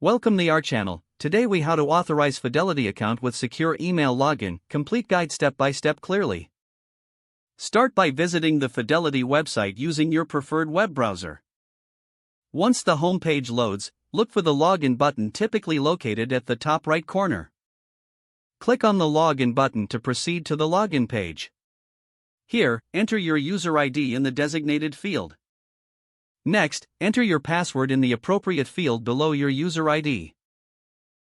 Welcome to our channel. Today we how to authorize Fidelity account with secure email login, complete guide step by step clearly. Start by visiting the Fidelity website using your preferred web browser. Once the home page loads, look for the login button typically located at the top right corner. Click on the login button to proceed to the login page. Here, enter your user ID in the designated field. Next, enter your password in the appropriate field below your user ID.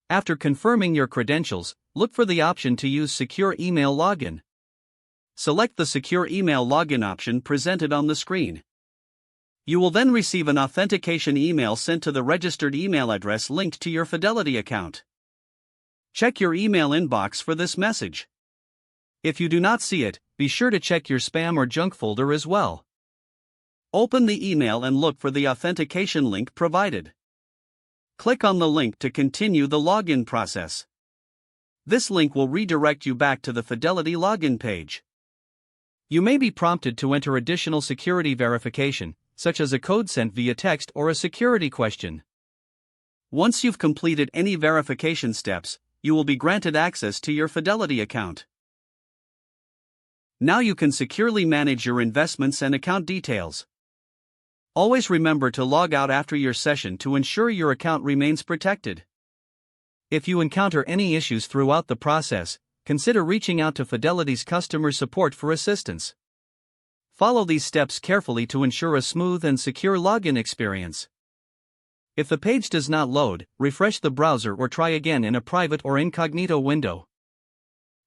After confirming your credentials, look for the option to use Secure Email Login. Select the Secure Email Login option presented on the screen. You will then receive an authentication email sent to the registered email address linked to your Fidelity account. Check your email inbox for this message. If you do not see it, be sure to check your spam or junk folder as well. Open the email and look for the authentication link provided. Click on the link to continue the login process. This link will redirect you back to the Fidelity login page. You may be prompted to enter additional security verification, such as a code sent via text or a security question. Once you've completed any verification steps, you will be granted access to your Fidelity account. Now you can securely manage your investments and account details. Always remember to log out after your session to ensure your account remains protected. If you encounter any issues throughout the process, consider reaching out to Fidelity's customer support for assistance. Follow these steps carefully to ensure a smooth and secure login experience. If the page does not load, refresh the browser or try again in a private or incognito window.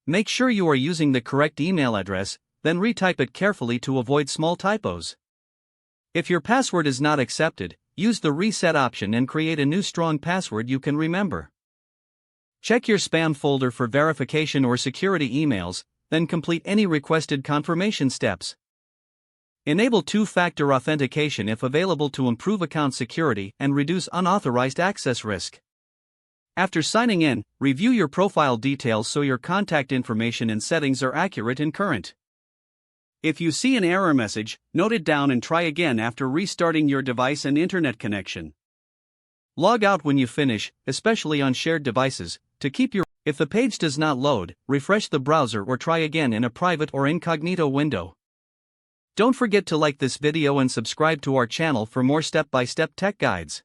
Make sure you are using the correct email address, then retype it carefully to avoid small typos. If your password is not accepted, use the reset option and create a new strong password you can remember. Check your spam folder for verification or security emails, then complete any requested confirmation steps. Enable two-factor authentication if available to improve account security and reduce unauthorized access risk. After signing in, review your profile details so your contact information and settings are accurate and current. If you see an error message, note it down and try again after restarting your device and internet connection. Log out when you finish, especially on shared devices, to keep your. If the page does not load, refresh the browser or try again in a private or incognito window. Don't forget to like this video and subscribe to our channel for more step-by-step tech guides.